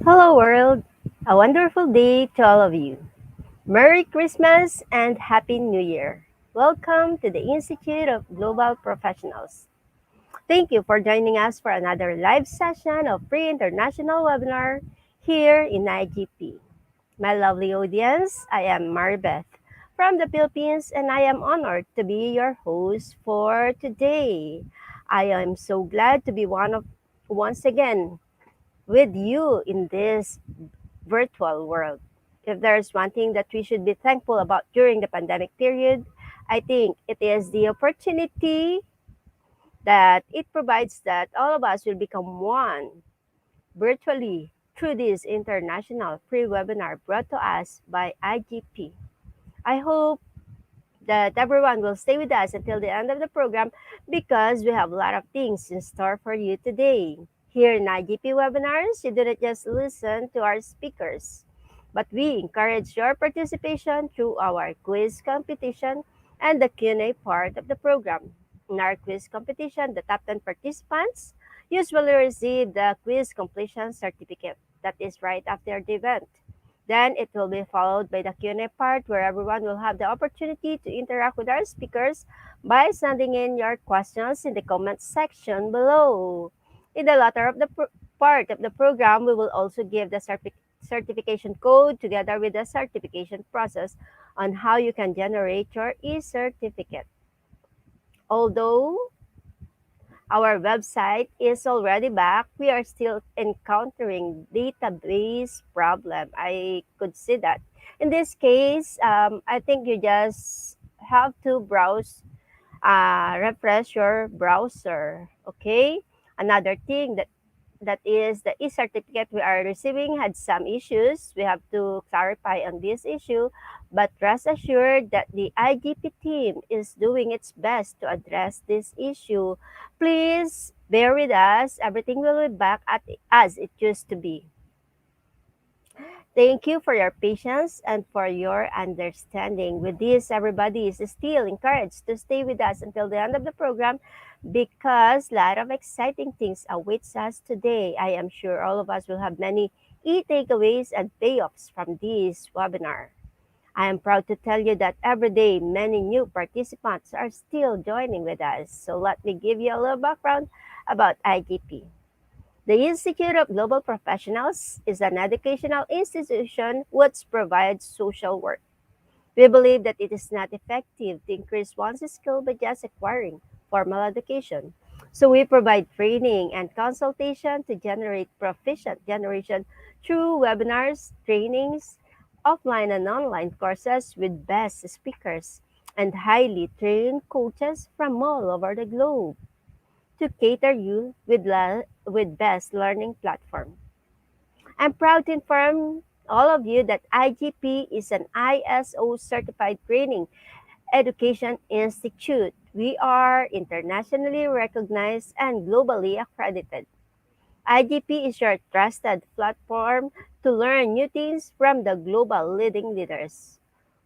Hello, world. A wonderful day to all of you. Merry Christmas and Happy New Year. Welcome to the Institute of Global Professionals. Thank you for joining us for another live session of pre international webinar here in IGP. My lovely audience, I am Maribeth from the Philippines and I am honored to be your host for today. I am so glad to be once again with you in this virtual world. If there's one thing that we should be thankful about during the pandemic period, I think it is the opportunity that it provides that all of us will become one virtually through this international free webinar brought to us by IGP. I hope that everyone will stay with us until the end of the program because we have a lot of things in store for you today. Here in IGP webinars, you do not just listen to our speakers, but we encourage your participation through our quiz competition and the Q&A part of the program. In our quiz competition, the top 10 participants usually receive the quiz completion certificate that is right after the event. Then it will be followed by the Q&A part where everyone will have the opportunity to interact with our speakers by sending in your questions in the comment section below. In the latter of the part of the program, we will also give the certification code together with the certification process on how you can generate your e-certificate. Although our website is already back, we are still encountering database problem. I could see that. In this case, I think you just have to refresh your browser. Okay. Another thing that is the e-certificate we are receiving had some issues. We have to clarify on this issue, but rest assured that the IGP team is doing its best to address this issue. Please bear with us. Everything will be back as it used to be. Thank you for your patience and for your understanding. With this, everybody is still encouraged to stay with us until the end of the program because a lot of exciting things awaits us today. I am sure all of us will have many takeaways and payoffs from this webinar. I am proud to tell you that every day many new participants are still joining with us. So let me give you a little background about IGP. The Institute of Global Professionals is an educational institution which provides social work. We believe that it is not effective to increase one's skill by just acquiring formal education. So we provide training and consultation to generate proficient generation through webinars, trainings, offline and online courses with best speakers and highly trained coaches from all over the globe to cater you with best learning platform. I'm proud to inform all of you that IGP is an ISO certified training education institute. We are internationally recognized and globally accredited. IGP is your trusted platform to learn new things from the global leading leaders.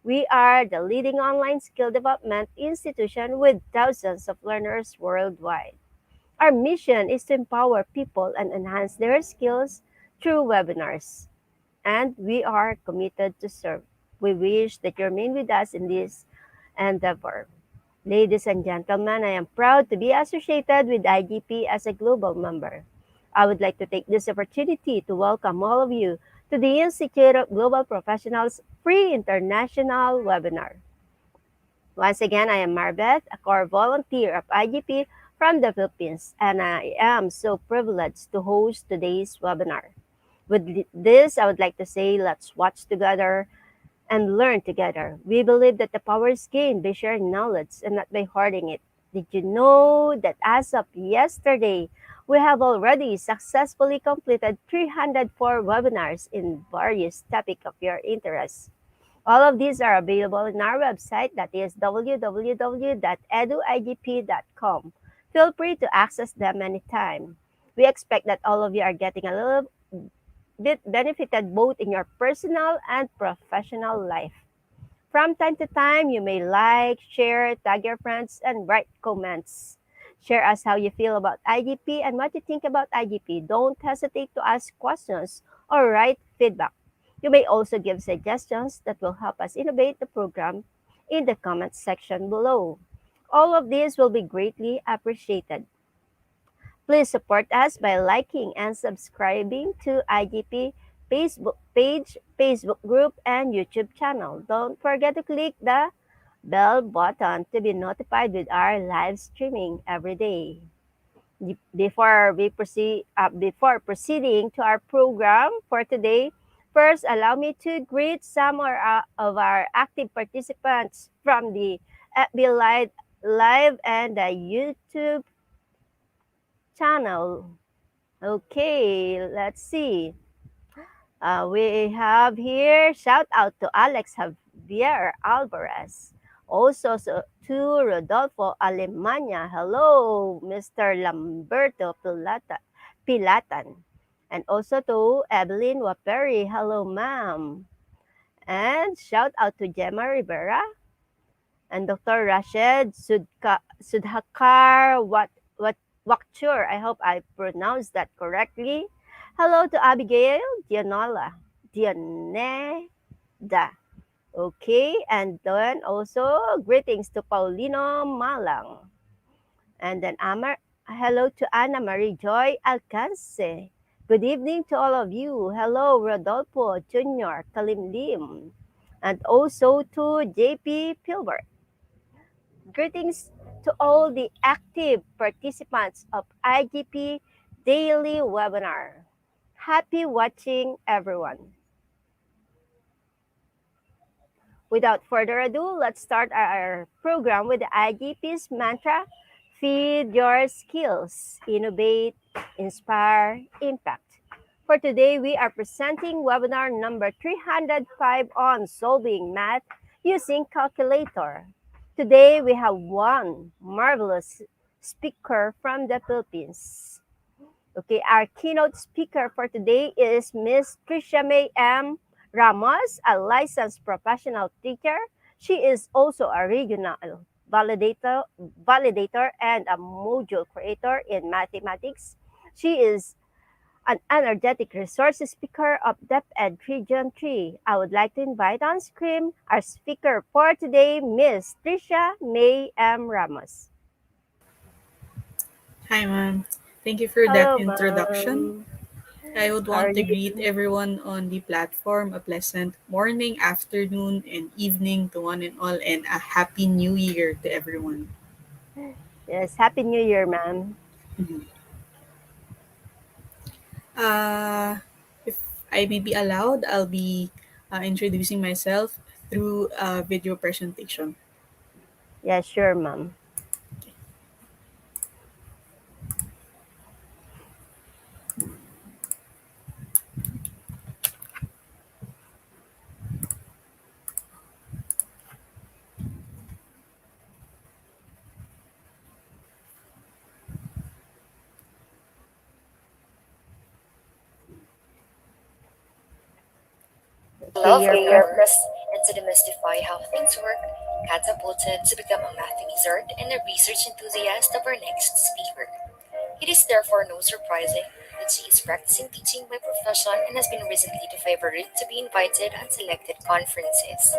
We are the leading online skill development institution with thousands of learners worldwide. Our mission is to empower people and enhance their skills through webinars, and we are committed to serve. We wish that you remain with us in this endeavor. Ladies and gentlemen, I am proud to be associated with IGP as a global member. I would like to take this opportunity to welcome all of you to the Institute of Global Professionals Free International Webinar. Once again, I am Marbeth, a core volunteer of IGP from the Philippines, and I am so privileged to host today's webinar. With this, I would like to say, let's watch together and learn together. We believe that the power is gained by sharing knowledge and not by hoarding it. Did you know that as of yesterday, we have already successfully completed 304 webinars in various topics of your interest? All of these are available in our website, that is www.eduigp.com. Feel free to access them anytime. We expect that all of you are getting a little bit benefited both in your personal and professional life. From time to time, you may like, share, tag your friends, and write comments. Share us how you feel about IGP and what you think about IGP. Don't hesitate to ask questions or write feedback. You may also give suggestions that will help us innovate the program in the comments section below. All of these will be greatly appreciated. Please support us by liking and subscribing to IGP Facebook page, Facebook group, and YouTube channel. Don't forget to click the bell button to be notified with our live streaming every day. Before proceeding to our program for today, first allow me to greet some of our active participants from the FB Live and the YouTube channel. Okay, let's see. We have here shout out to Alex Javier Alvarez. Also to Rodolfo Alemania. Hello, Mr. Lamberto Pilatan. And also to Evelyn Waperi. Hello, ma'am. And shout out to Gemma Rivera and Dr. Rashid Sudhakar Wakchur. I hope I pronounced that correctly. Hello to Abigail Dianeda. Okay, and then also greetings to Paulino Malang. And then hello to Ana Marie Joy Alcance. Good evening to all of you. Hello, Rodolfo Jr. Kalimlim. And also to JP Pilbert. Greetings to all the active participants of IGP Daily Webinar. Happy watching, everyone. Without further ado, let's start our program with the IGP's mantra, feed your skills, innovate, inspire, impact. For today, we are presenting webinar number 305 on solving math using calculator. Today, we have one marvelous speaker from the Philippines. Okay, our keynote speaker for today is Miss Tricia May M. Ramos, a licensed professional teacher. She is also a regional validator and a module creator in mathematics. She is an energetic resource speaker of DepEd Region 3. I would like to invite on screen our speaker for today, Miss Tricia May M. Ramos. Hi, ma'am. Thank you for that Hello, introduction. ma'am. I would How are want to greet you? everyone on the platform a pleasant morning, afternoon, and evening to one and all, and a happy new year to everyone. Yes, Happy New Year, ma'am. Mhm. Uh, if I may be allowed, I'll be introducing myself through a video presentation. Yeah, sure, ma'am. Okay, Love your a present. purpose and to demystify how things work, catapulted to become a math wizard and a research enthusiast of our next speaker. It is therefore no surprising that she is practicing teaching by profession and has been recently the favorite to be invited on selected conferences.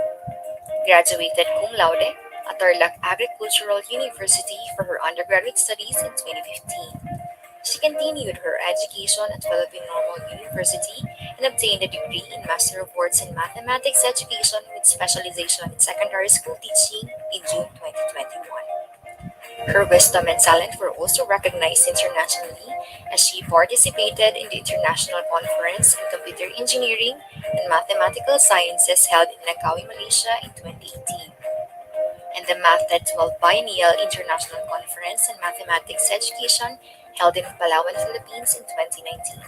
Graduated cum laude at Tarlac Agricultural University for her undergraduate studies in 2015. She continued her education at Philippine Normal University and obtained a degree in Master of Arts in Mathematics Education with specialization in secondary school teaching in June 2021. Her wisdom and talent were also recognized internationally as she participated in the International Conference in Computer Engineering and Mathematical Sciences held in Langkawi, Malaysia in 2018, and the Mathed 12 Biennial International Conference in Mathematics Education held in Palawan, Philippines in 2019.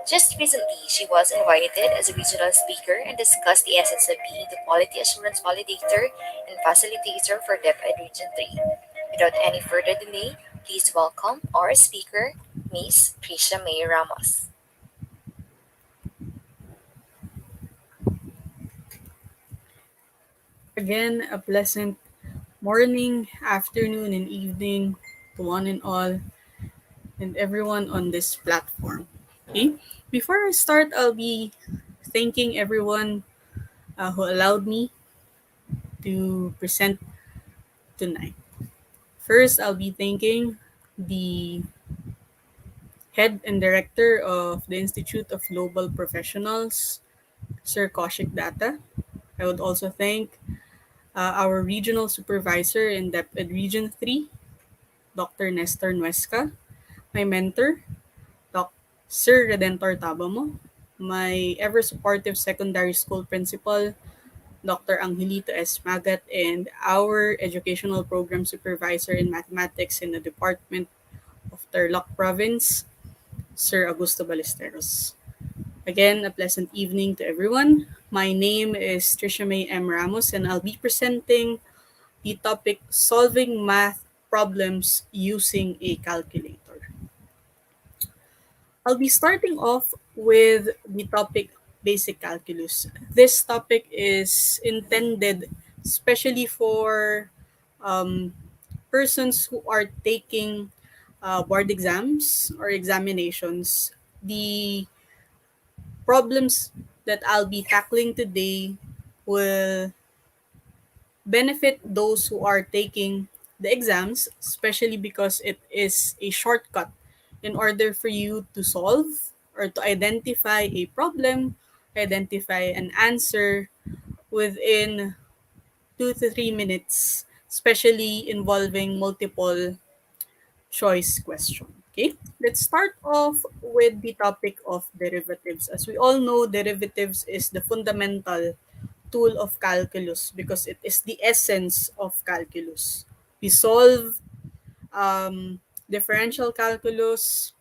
Just recently, she was invited as a regional speaker and discussed the essence of being the quality assurance validator and facilitator for DepEd Region 3. Without any further delay, please welcome our speaker, Miss Prisha May Ramos. Again, a pleasant morning, afternoon, and evening to one and all, and everyone on this platform. Okay. Before I start, I'll be thanking everyone who allowed me to present tonight. First, I'll be thanking the head and director of the Institute of Global Professionals, Sir Kaushik Datta. I would also thank our regional supervisor in DepEd Region 3, Dr. Nestor Nuesca, my mentor, Sir Redentor Tabamo, my ever supportive secondary school principal, Dr. Angelito S. Magat, and our educational program supervisor in mathematics in the Department of Tarlac Province, Sir Augusto Ballesteros. Again, a pleasant evening to everyone. My name is Trisha May M. Ramos, and I'll be presenting the topic Solving Math Problems Using a Calculator. I'll be starting off with the topic Basic Calculus. This topic is intended especially for um, persons who are taking board exams or examinations. The problems that I'll be tackling today will benefit those who are taking the exams, especially because it is a shortcut in order for you to solve or to identify a problem, identify an answer within 2 to 3 minutes, especially involving multiple choice question. Okay, let's start off with the topic of derivatives. As we all know, derivatives is the fundamental tool of calculus because it is the essence of calculus. We solve differential calculus,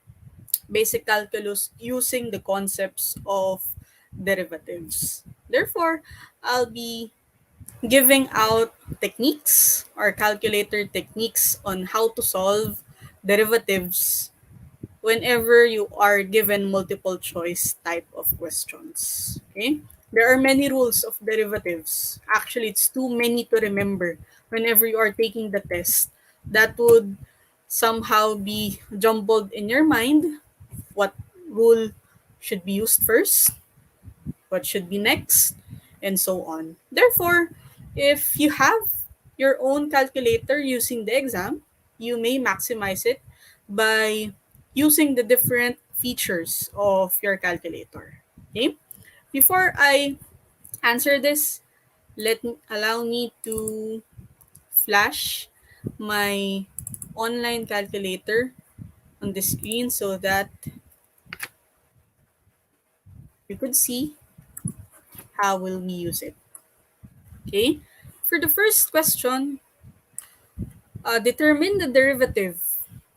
basic calculus using the concepts of derivatives. Therefore, I'll be giving out techniques or calculator techniques on how to solve derivatives whenever you are given multiple choice type of questions. Okay? There are many rules of derivatives. Actually, it's too many to remember whenever you are taking the test. That would somehow be jumbled in your mind. What rule should be used first? What should be next? And so on. Therefore, if you have your own calculator using the exam, you may maximize it by using the different features of your calculator. Okay? Before I answer this, allow me to flash my online calculator on the screen so that you could see how will we use it. Okay? For the first question, determine the derivative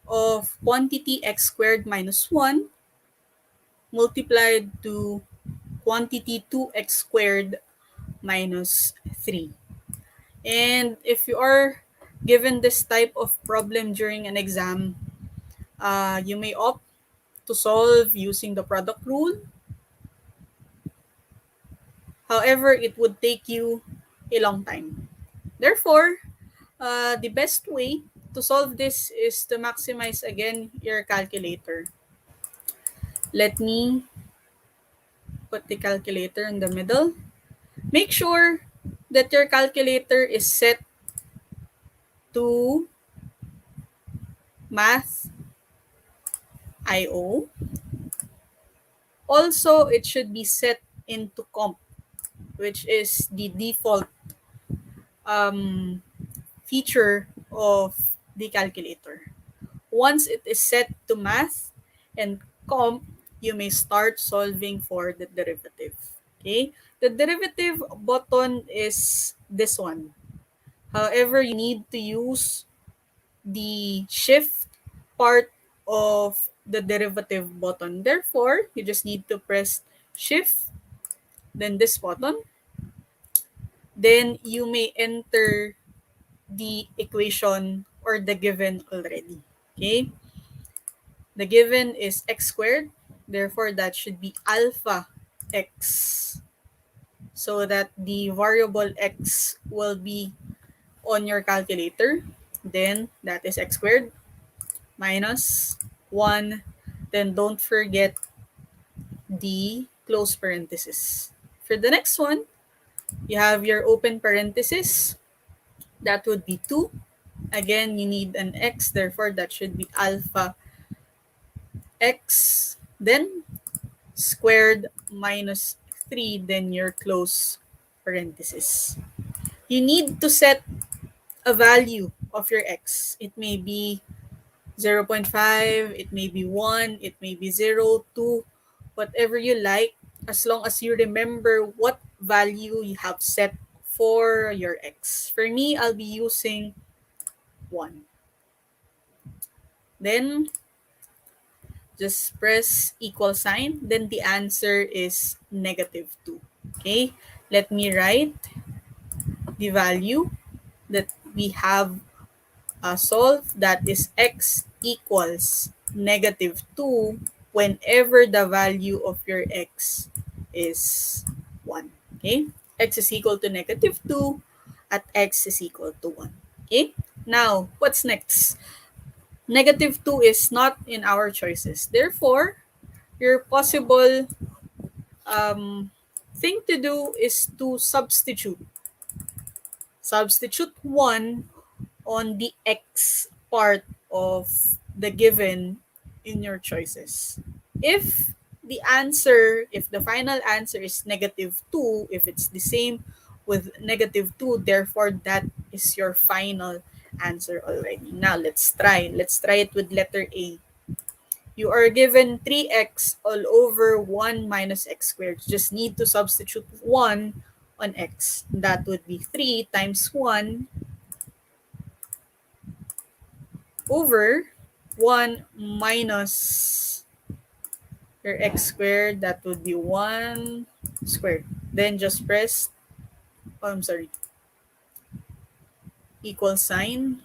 of quantity x squared minus 1 multiplied to quantity 2x squared minus 3. And if you are given this type of problem during an exam, you may opt to solve using the product rule. However, it would take you a long time. Therefore, the best way to solve this is to maximize again your calculator. Let me put the calculator in the middle. Make sure that your calculator is set to Math IO. Also, it should be set into Comp, which is the default um, feature of the calculator. Once it is set to Math and Comp, you may start solving for the derivative. Okay? The derivative button is this one. However, you need to use the shift part of the derivative button. Therefore, you just need to press shift, then this button. Then you may enter the equation or the given already. Okay? The given is x squared. Therefore, that should be alpha x. So that the variable x will be on your calculator. Then that is x squared minus 1. Then don't forget the close parenthesis. For the next one, you have your open parenthesis. That would be 2. Again, you need an x, therefore that should be alpha x, then squared minus 3, then your close parenthesis. You need to set a value of your x. It may be 0.5, it may be 1, it may be 0, 2, whatever you like, as long as you remember what value you have set for your x. For me, I'll be using 1. Then just press equal sign, then the answer is negative 2. Okay, let me write the value that we have solved, that is x equals negative 2 whenever the value of your x is 1. Okay, x is equal to negative 2 at x is equal to 1. Okay, now what's next? Negative 2 is not in our choices. Therefore, your possible thing to do is to substitute 1 on the x part of the given in your choices. If if the final answer is negative 2, if it's the same with negative 2, therefore that is your final answer already. Now let's try. Let's try it with letter A. You are given 3x all over 1 minus x squared. You just need to substitute 1 on x. That would be 3 times 1 over 1 minus your x squared. That would be 1 squared. Then just press, equal sign.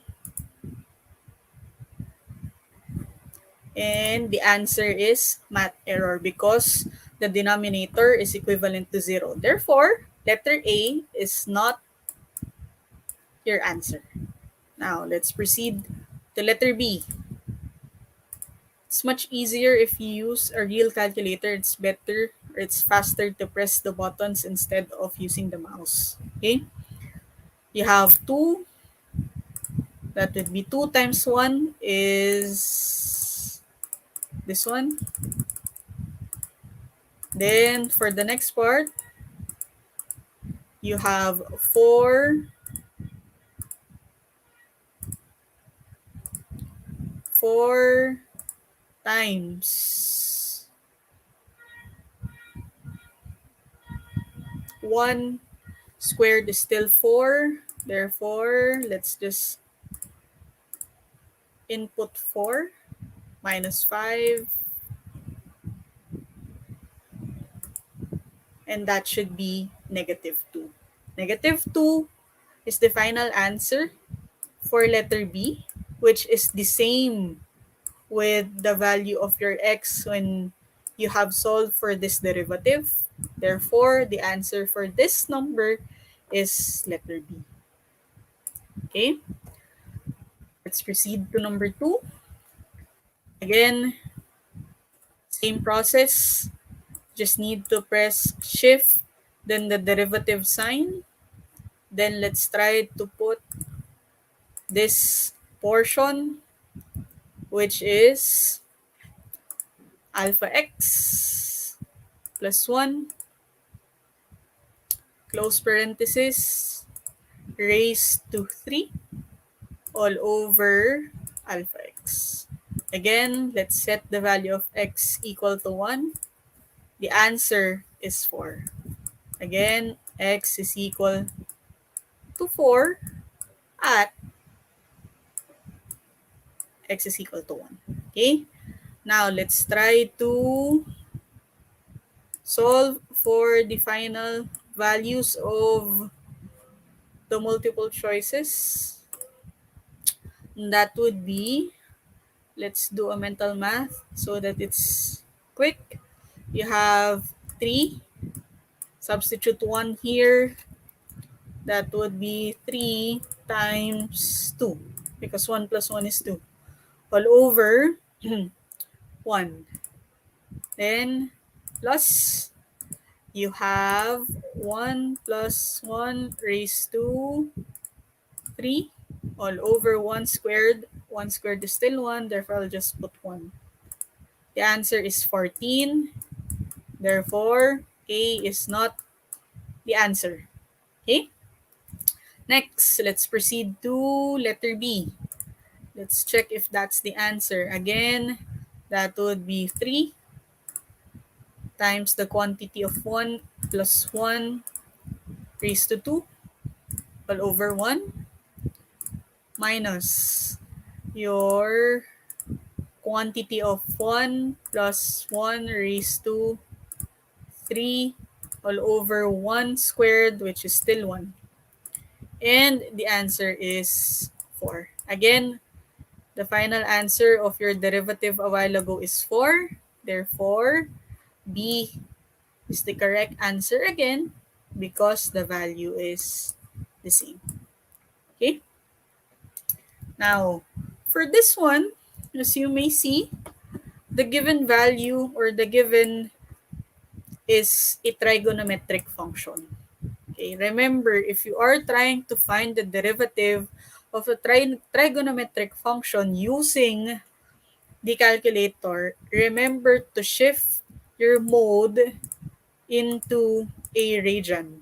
And the answer is math error because the denominator is equivalent to 0. Therefore, letter A is not your answer. Now, let's proceed to letter B. It's much easier if you use a real calculator. It's better or it's faster to press the buttons instead of using the mouse. Okay? You have 2. That would be 2 times 1 is this one. Then, for the next part, you have 4 times 1 squared is still 4. Therefore, let's just input 4 minus 5. And that should be negative 2. Negative 2 is the final answer for letter B, which is the same with the value of your x when you have solved for this derivative. Therefore, the answer for this number is letter B. Okay, let's proceed to number 2. Again, same process. Just need to press shift, then the derivative sign. Then let's try to put this portion, which is alpha x plus 1, close parenthesis, raised to 3 all over alpha x. Again, let's set the value of x equal to 1. The answer is 4. Again, x is equal to 4 at x is equal to 1. Okay? Now, let's try to solve for the final values of the multiple choices. That would be, let's do a mental math so that it's quick. You have 3, substitute 1 here. That would be 3 times 2 because 1 plus 1 is 2. All over 1. Then plus you have 1 plus 1 raised to 3 all over 1 squared. 1 squared is still 1, therefore I'll just put 1. The answer is 14. Therefore, A is not the answer. Okay? Next, let's proceed to letter B. Let's check if that's the answer. Again, that would be 3 times the quantity of 1 plus 1 raised to 2 all over 1 minus your quantity of 1 plus 1 raised to 3 all over 1 squared, which is still 1. And the answer is 4. Again, the final answer of your derivative a while ago is 4. Therefore, B is the correct answer again because the value is the same. Okay? Now, for this one, as you may see, the given value or the given is a trigonometric function. Okay, remember, if you are trying to find the derivative of a trigonometric function using the calculator, remember to shift your mode into a radian.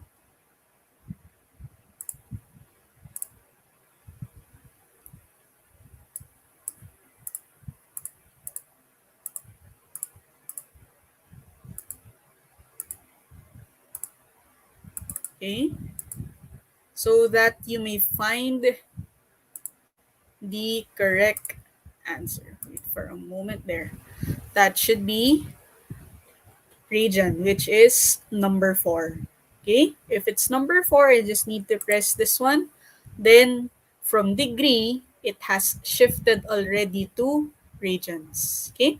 Okay, so that you may find the correct answer. Wait for a moment there. That should be region, which is number 4. Okay, if it's number 4, I just need to press this one. Then from degree, it has shifted already to regions. Okay,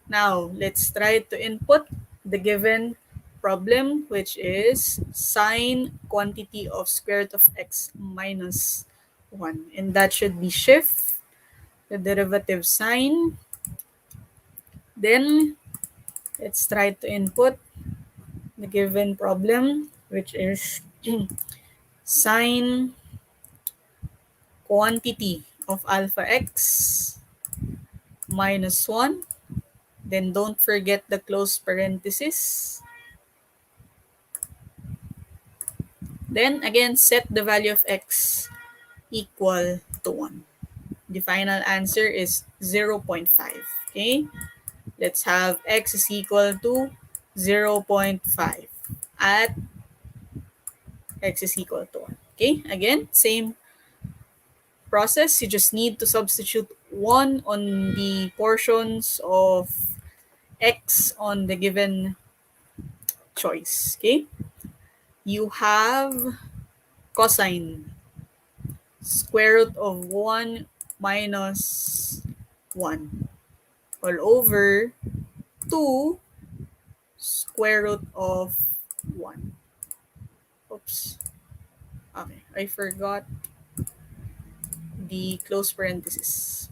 now let's try to input the given problem, which is sine quantity of square root of x minus 1. And that should be shift the derivative sign. Then let's try to input the given problem, which is sine quantity of alpha x minus 1. Then don't forget the close parenthesis. Then again, set the value of x equal to 1. The final answer is 0.5. Okay, let's have x is equal to 0.5 at x is equal to 1. Okay, again, same process. You just need to substitute 1 on the portions of x on the given choice. Okay, you have cosine square root of 1 minus 1 all over 2 square root of 1. Oops. Okay, I forgot the close parenthesis.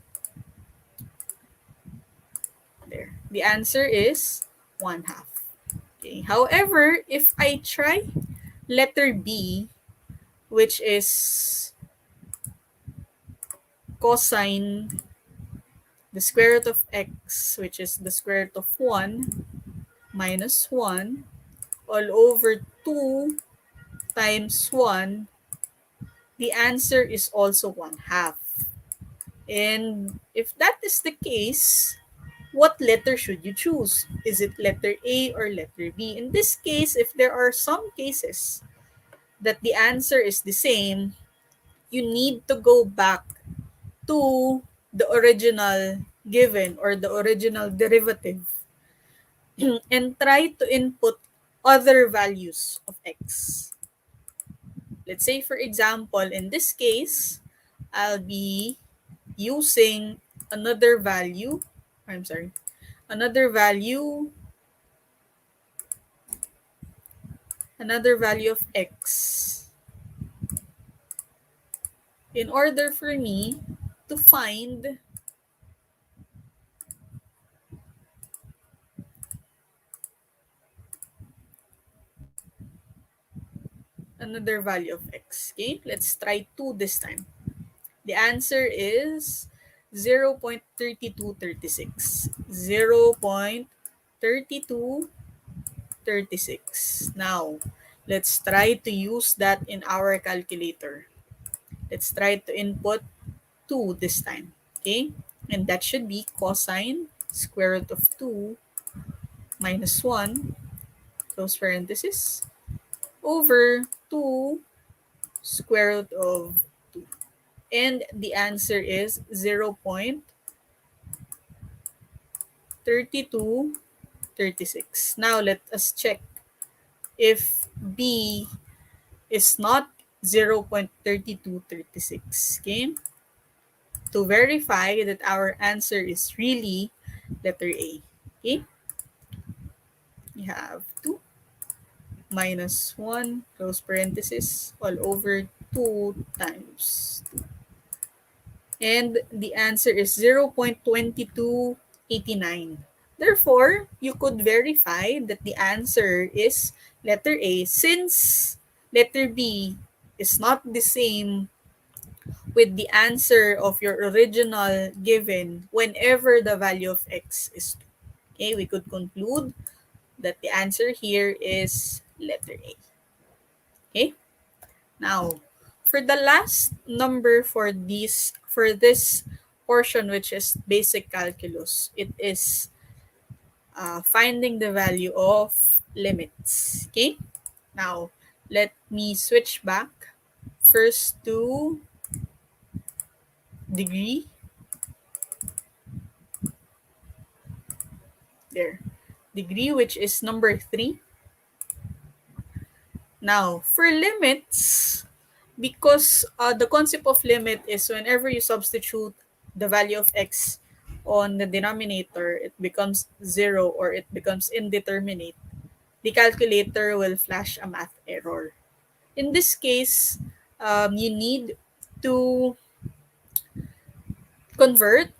There. The answer is 1/2. Okay. However, if I try letter B, which is cosine the square root of x, which is the square root of 1 minus 1 all over 2 times 1, the answer is also 1/2. And if that is the case, what letter should you choose? Is it letter A or letter B? In this case, if there are some cases that the answer is the same, you need to go back to the original given or the original derivative and try to input other values of x. Let's say, for example, in this case, I'll be using another value. I'm sorry, another value, another value of x in order for me to find another value of x. Okay, let's try 2 this time. The answer is 0.3236. 0.3236. Now, let's try to use that in our calculator. Let's try to input 2 this time. Okay? And that should be cosine square root of 2 minus 1, close parenthesis, over 2 square root of 2. And the answer is 0.3236. Now let us check if B is not 0.3236. Okay? To verify that our answer is really letter A. Okay? We have 2 minus 1, close parenthesis, all over 2 times 2. And the answer is 0.2289. Therefore, you could verify that the answer is letter A since letter B is not the same with the answer of your original given whenever the value of x is 2. Okay, we could conclude that the answer here is letter A. Okay? Now, for the last number for this portion, which is basic calculus, it is finding the value of limits. Okay? Now, let me switch back first to degree. There. Degree, which is number 3. Now, for limits, because the concept of limit is whenever you substitute the value of x on the denominator, it becomes 0 or it becomes indeterminate. The calculator will flash a math error. In this case, you need to convert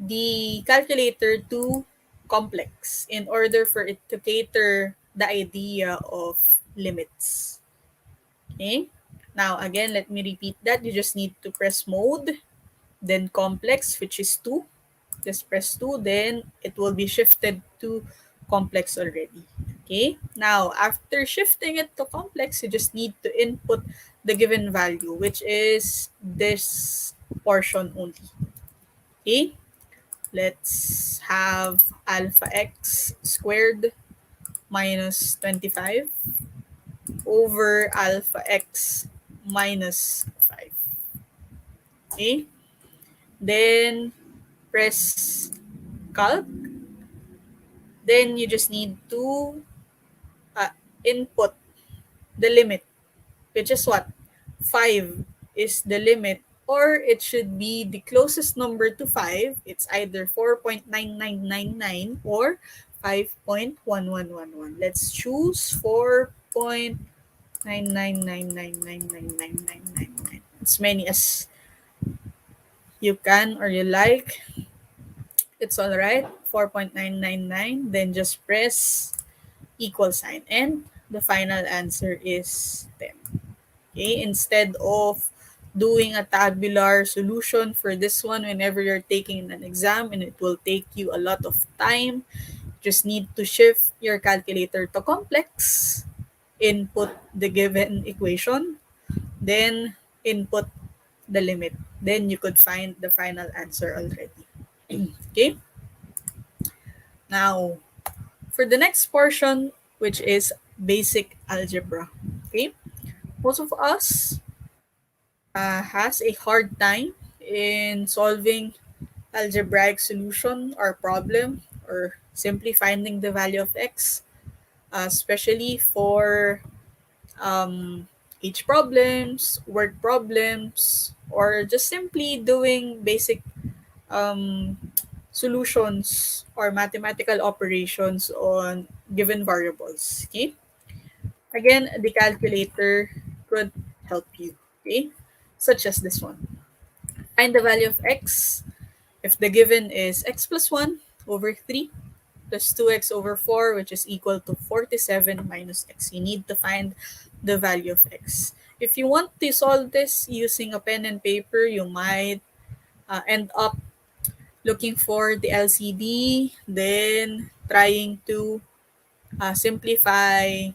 the calculator to complex in order for it to cater the idea of limits. Okay? Now, again, let me repeat that. You just need to press mode, then complex, which is 2. Just press 2, then it will be shifted to complex already. Okay? Now, after shifting it to complex, you just need to input the given value, which is this portion only. Okay? Let's have alpha x squared minus 25 over alpha x minus 5. Okay? Then press calc. Then you just need to uh, input the limit, which is what? 5 is the limit, or it should be the closest number to 5. It's either 4.9999 or 5.1111. Let's choose 4.999999999. As many as you can or you like. It's all right. 4.999. Then just press equal sign. And the final answer is 10. Okay? Instead of doing a tabular solution for this one whenever you're taking an exam and it will take you a lot of time, just need to shift your calculator to complex, input the given equation, then input the limit. Then you could find the final answer already. Okay? Now, for the next portion, which is basic algebra. Okay? Most of us has a hard time in solving algebraic solution or problem or simply finding the value of x, especially for age problems, word problems, or just simply doing basic um, solutions or mathematical operations on given variables. Okay. Again, the calculator could help you. Okay. Such as this one. Find the value of x if the given is x plus 1 over 3 plus 2x over 4, which is equal to 47 minus x. You need to find the value of x. If you want to solve this using a pen and paper, you might end up looking for the LCD, then trying to simplify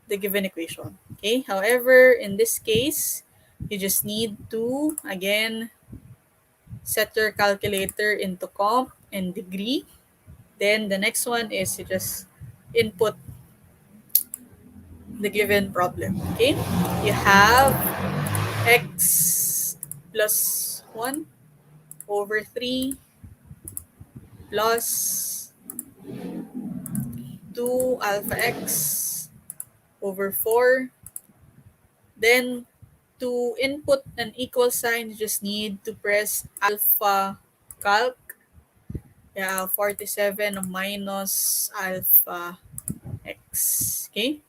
the given equation. Okay, however, in this case, you just need to, again, set your calculator into comp and degree. Then the next one is you just input the given problem. Okay, you have x plus 1 over 3 plus 2 alpha x over 4. Then to input an equal sign, you just need to press alpha calc. Yeah, 47 minus alpha x. Okay.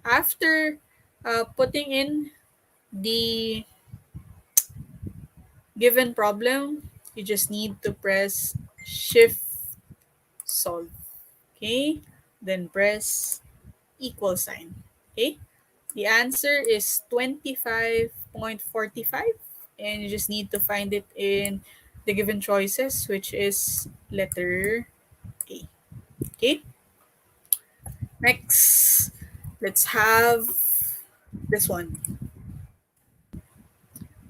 After putting in the given problem, you just need to press shift solve. Okay. Then press equal sign. Okay. The answer is 25.45, and you just need to find it in the given choices, which is letter A. Okay, next, let's have this one.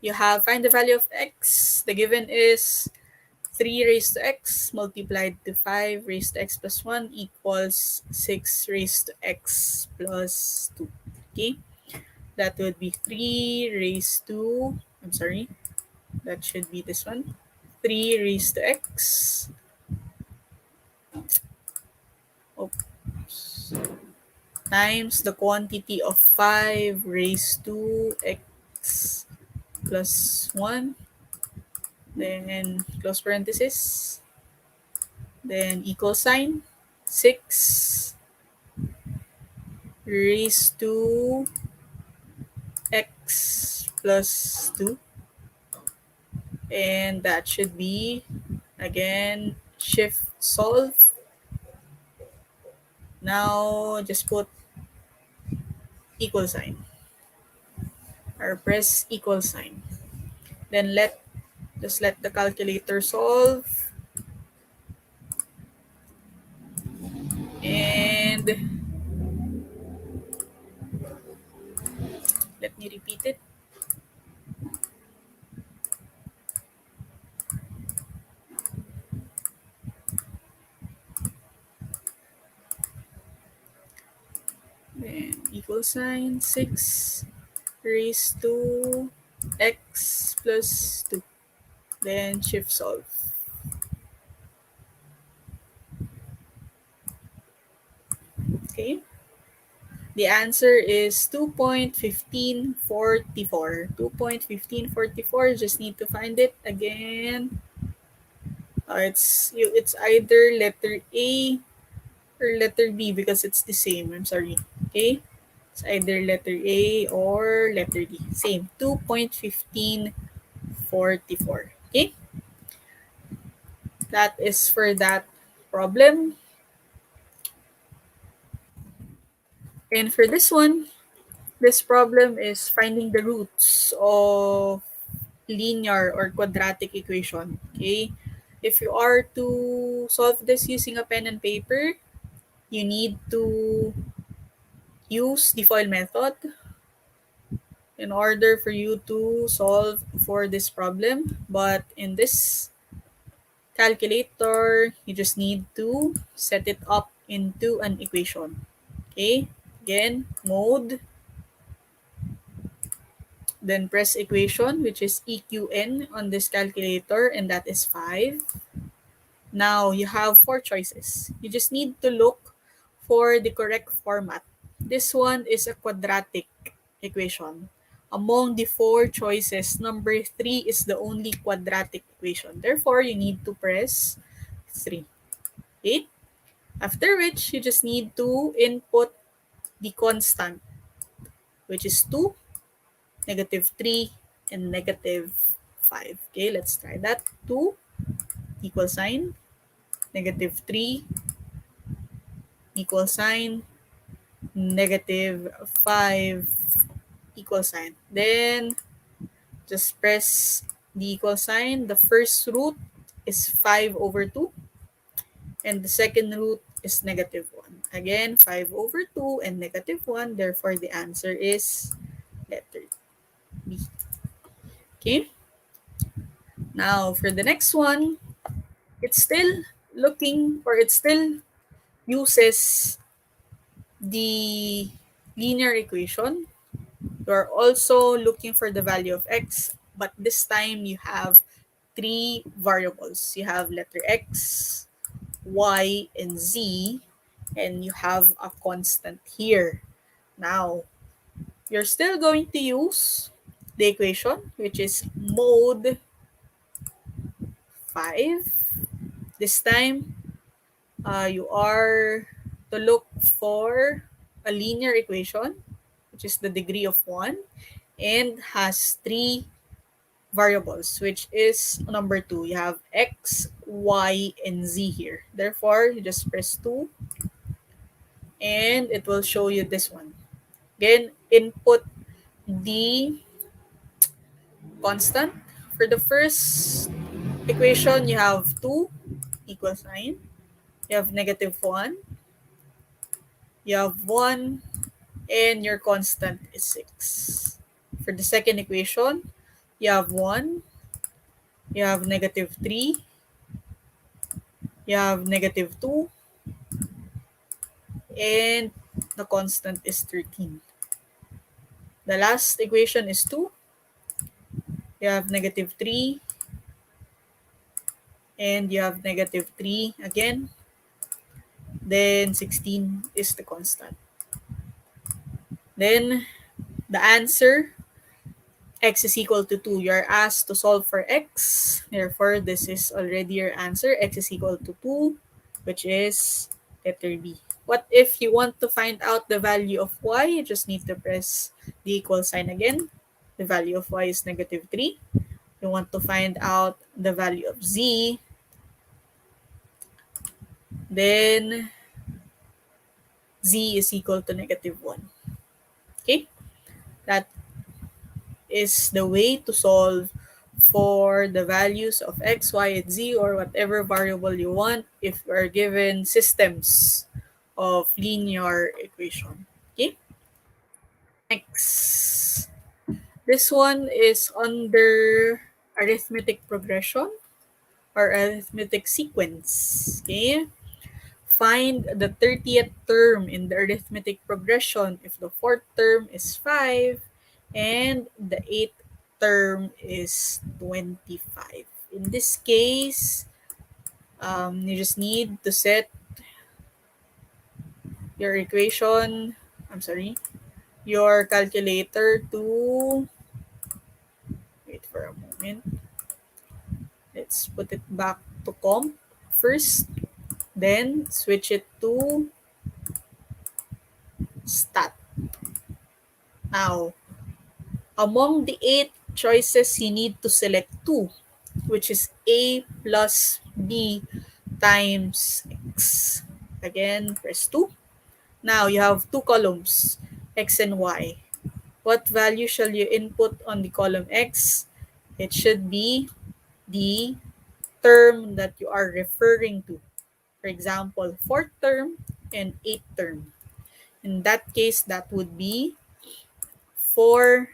You have find the value of x. The given is 3 raised to x multiplied to 5 raised to x plus 1 equals 6 raised to x plus 2. Okay, that would be 3 raised to, I'm sorry, that should be this one. 3 raised to x, oops, times the quantity of 5 raised to x plus 1, then close parenthesis, then equal sign, 6 raised to x plus 2, and that should be, again, shift solve. Now just put equal sign or press equal sign. Then let the calculator solve, and let me repeat it. Then equal sign, 6 raised to x plus 2. Then shift solve. Okay. The answer is 2.1544. 2.1544. Just need to find it again. It's either letter A or letter B because it's the same. I'm sorry. Okay? It's either letter A or letter D. Same. 2.1544. Okay? That is for that problem. And for this one, this problem is finding the roots of linear or quadratic equation. Okay? If you are to solve this using a pen and paper, you need to use the FOIL method in order for you to solve for this problem. But in this calculator, you just need to set it up into an equation. Okay? Again, mode, then press equation, which is EQN on this calculator, and that is 5. Now, you have 4 choices. You just need to look for the correct format. This one is a quadratic equation. Among the 4 choices, number 3 is the only quadratic equation. Therefore, you need to press 3. Okay? After which, you just need to input the constant, which is 2, -3, and -5. Okay, let's try that. 2 equal sign, -3 equal sign, negative 5 equal sign. Then just press the equal sign. The first root is 5 over 2 and the second root is negative 1. Again, 5 over 2 and negative 1. Therefore, the answer is letter B. Okay? Now, for the next one, it's still looking or it still uses the linear equation. You are also looking for the value of x, but this time you have three variables. You have letter x, y, and z, and you have a constant here. Now, you're still going to use the equation, which is mode 5. This time, you are to look for a linear equation, which is the degree of 1, and has three variables, which is number 2. You have x, y, and z here. Therefore, you just press 2, and it will show you this one. Again, input the constant. For the first equation, you have 2 equal sign. You have negative 1. You have 1 and your constant is 6. For the second equation, you have 1, you have negative 3, you have negative 2, and the constant is 13. The last equation is 2, you have negative 3, and you have negative 3 again, then 16 is the constant. Then the answer x is equal to 2. You're asked to solve for x. Therefore, this is already your answer. X is equal to 2, which is letter B. What if you want to find out the value of y? You just need to press the equal sign again. The value of y is negative 3. You want to find out the value of z, then z is equal to negative 1. Okay? That is the way to solve for the values of x, y, and z or whatever variable you want if you are given systems of linear equation. Okay? Next. This one is under arithmetic progression or arithmetic sequence. Okay? Find the 30th term in the arithmetic progression if the fourth term is 5 and the eighth term is 25. In this case, you just need to set your equation, I'm sorry, your calculator to, wait for a moment, let's put it back to comp first, then switch it to stat. Now, among the 8 choices, you need to select 2, which is A plus B times X. Again, press 2. Now, you have two columns, X and Y. What value shall you input on the column X? It should be the term that you are referring to. For example, fourth term and eighth term. In that case, that would be 4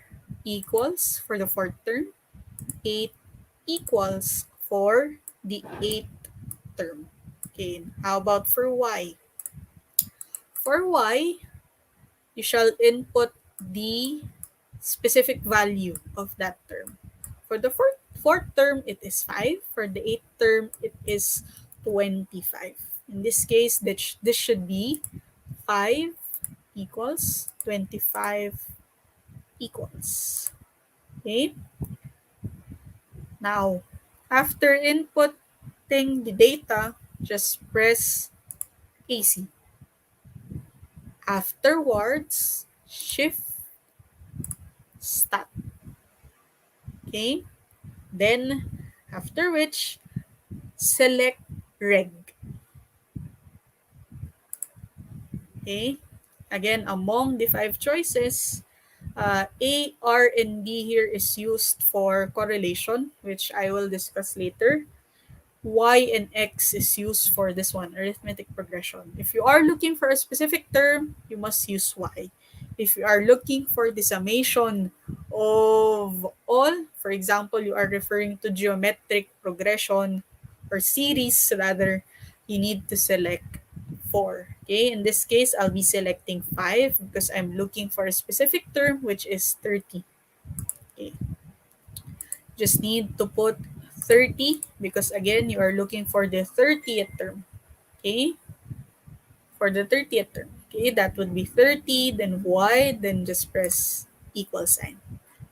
equals for the fourth term, 8 equals for the eighth term. Okay, how about for y? For y, you shall input the specific value of that term. For the fourth term, it is 5. For the eighth term, it is 25. In this case, this should be 5 equals 25 equals. Okay? Now, after inputting the data, just press AC. Afterwards, shift stat. Okay? Then, after which, select reg. Okay? Again, among the five choices, A, R, and D here is used for correlation, which I will discuss later. Y and X is used for this one, arithmetic progression. If you are looking for a specific term, you must use Y. If you are looking for the summation of all, for example, you are referring to geometric progression or series rather, you need to select 4. Okay, in this case, I'll be selecting 5 because I'm looking for a specific term which is 30. Okay, just need to put 30 because again, you are looking for the 30th term. Okay, for the 30th term. Okay, that would be 30, then y, then just press equal sign.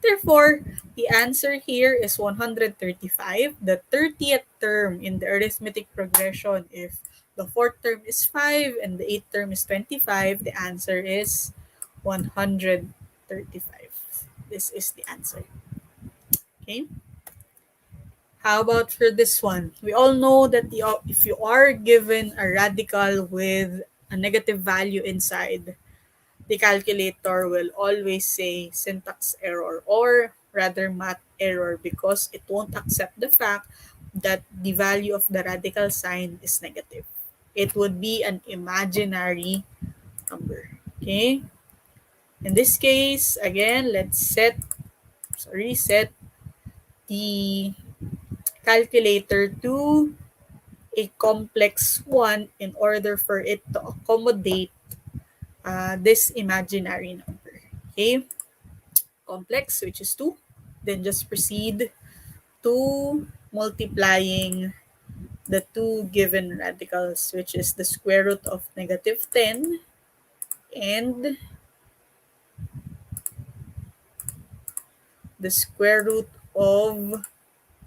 Therefore, the answer here is 135, the 30th term in the arithmetic progression. If the fourth term is 5 and the eighth term is 25, the answer is 135. This is the answer. Okay. How about for this one? We all know that if you are given a radical with a negative value inside, the calculator will always say syntax error or rather math error because it won't accept the fact that the value of the radical sign is negative. It would be an imaginary number. Okay? In this case, again, let's set the calculator to a complex one in order for it to accommodate this imaginary number. Okay, complex, which is 2. Then just proceed to multiplying the two given radicals, which is the square root of negative 10 and the square root of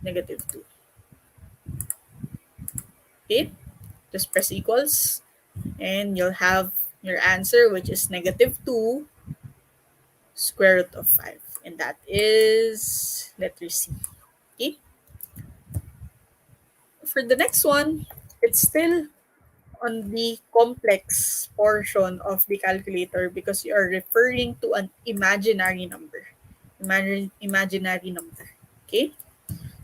negative 2. Okay, just press equals and you'll have your answer, which is negative 2 square root of 5. And that is letter C. Okay. For the next one, it's still on the complex portion of the calculator because you are referring to an imaginary number. Imaginary number. Okay.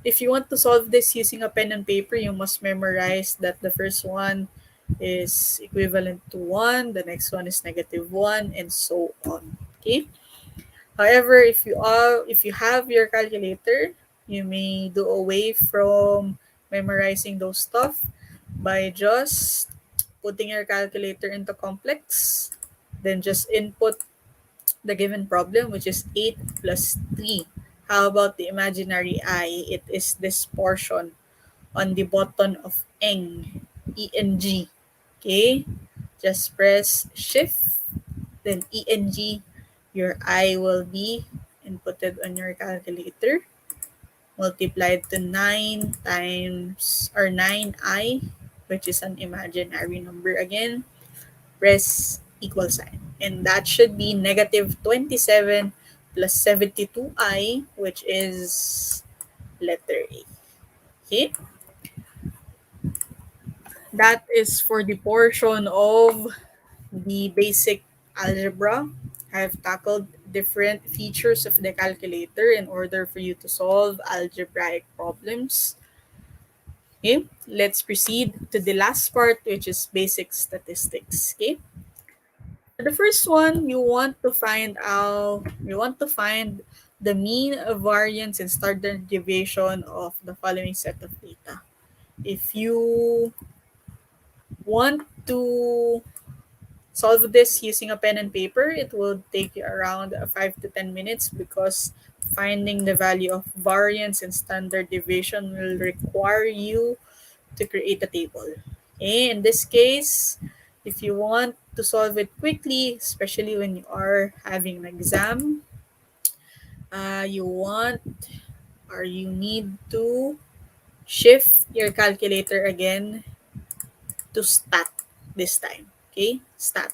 If you want to solve this using a pen and paper, you must memorize that the first one is equivalent to 1, the next one is negative 1, and so on. Okay. However, if you have your calculator, you may do away from memorizing those stuff by just putting your calculator into complex, then just input the given problem, which is 8 plus 3. How about the imaginary I? It is this portion on the button of eng, ENG. Okay, just press shift, then ENG. Your I will be inputted on your calculator, multiplied to 9 times or 9I, which is an imaginary number again. Press equal sign. And that should be negative 27 plus 72I, which is letter A. Okay? That is for the portion of the basic algebra. I've tackled different features of the calculator in order for you to solve algebraic problems. Okay, let's proceed to the last part, which is basic statistics. Okay, for the first one, you want to find the mean, variance, and standard deviation of the following set of data. If you want to solve this using a pen and paper, it will take you around 5 to 10 minutes because finding the value of variance and standard deviation will require you to create a table. Okay, in this case, if you want to solve it quickly, especially when you are having an exam, you want or you need to shift your calculator again to stat this time. Okay, stat.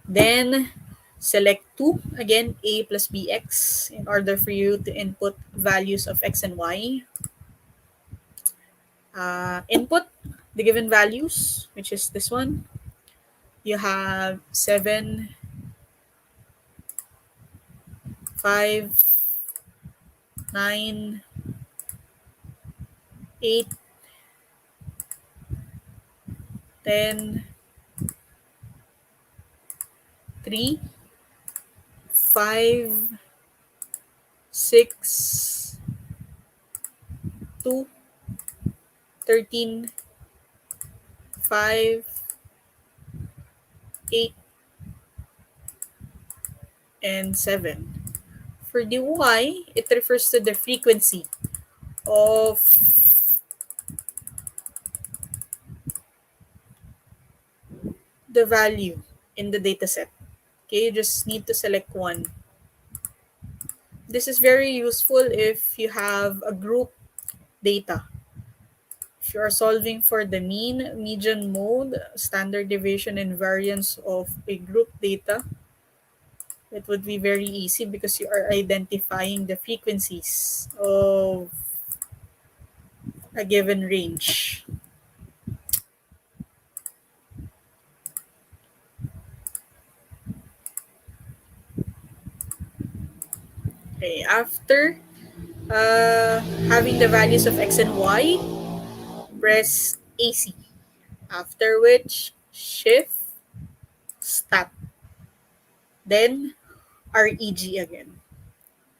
Then select 2, again, a plus bx, in order for you to input values of x and y. Input the given values, which is this one. You have 7, 5, 9, 8, 10, 3, 5, 6, 2, 13, 5, 8, and 7. For the Y, it refers to the frequency of the value in the dataset. Okay, you just need to select one. This is very useful if you have a group data. If you are solving for the mean, median, mode, standard deviation, and variance of a group data, it would be very easy because you are identifying the frequencies of a given range. Okay, after having the values of x and y, press AC. After which, shift, stat, then reg again.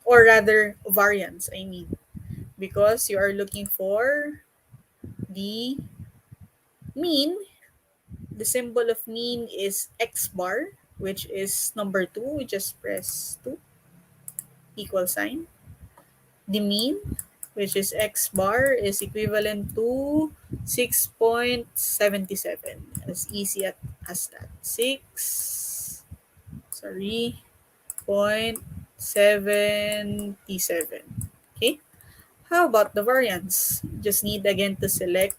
Or rather, variance, I mean. Because you are looking for the mean. The symbol of mean is x bar, which is number 2. We just press 2, equal sign. The mean, which is x bar, is equivalent to 6.77. As easy as that. 6, sorry, 0.77. Okay. How about the variance? Just need again to select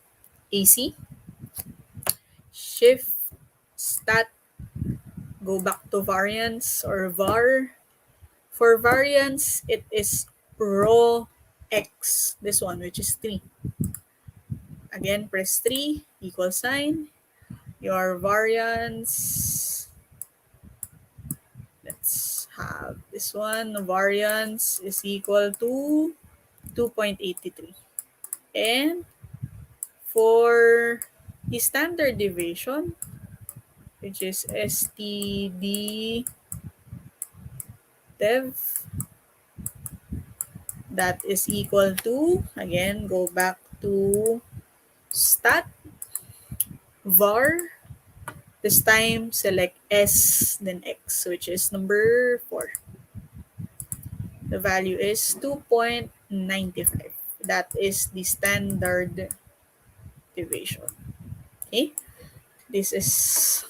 AC, shift, stat, go back to variance or var. For variance, it is raw x, this one, which is 3. Again, press 3, equal sign. Your variance, let's have this one, variance is equal to 2.83. And for the standard deviation, which is STD dev, that is equal to, again, go back to stat, var, this time select S, then X, which is number 4. The value is 2.95. That is the standard deviation. Okay, this is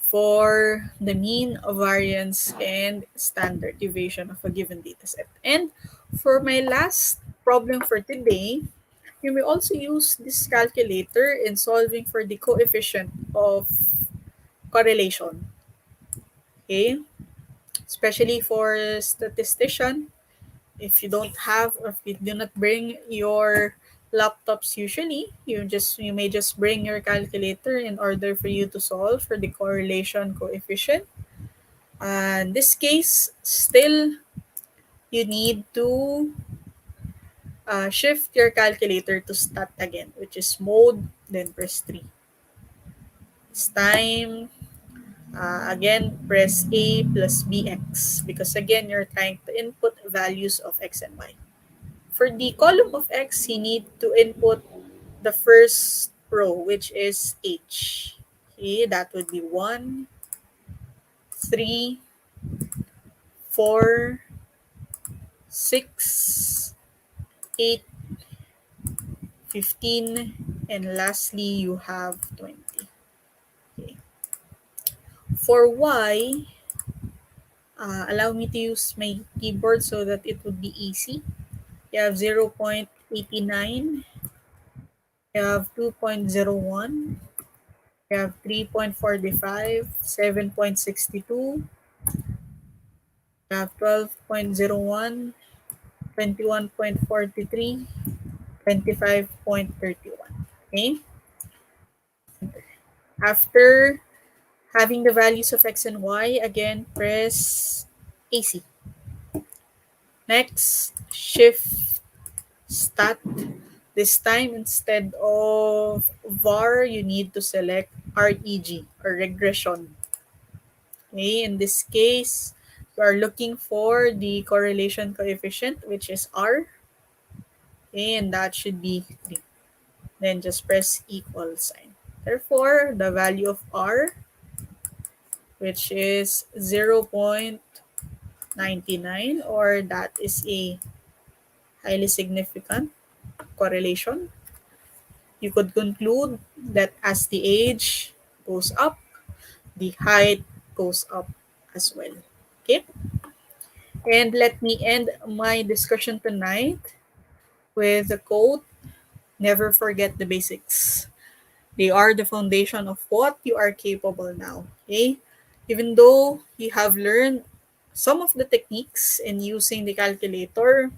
for the mean, variance, and standard deviation of a given dataset. And for my last problem for today, you may also use this calculator in solving for the coefficient of correlation. Okay, especially for statistician, if you don't have or if you do not bring your laptops usually, you may just bring your calculator in order for you to solve for the correlation coefficient. In this case, still you need to shift your calculator to stat again, which is mode, then press 3. This time, again, press A plus BX because again, you're trying to input values of X and Y. For the column of X, you need to input the first row, which is H. Okay, that would be 1, 3, 4, 6, 8, 15, and lastly, you have 20. Okay. For Y, allow me to use my keyboard so that it would be easy. You have 0.89, you have 2.01, you have 3.45, 7.62, you have 12.01, 21.43, 25.31. Okay? After having the values of x and y, again, press AC. Next, shift stat. This time, instead of var, you need to select reg or regression. Okay, in this case, we are looking for the correlation coefficient, which is r. Okay, and that should be 3. Then just press equal sign. Therefore, the value of r, which is 0.99, or that is a highly significant correlation, you could conclude that as the age goes up, the height goes up as well. Okay? And let me end my discussion tonight with a quote: never forget the basics. They are the foundation of what you are capable now. Okay? Even though you have learned some of the techniques in using the calculator,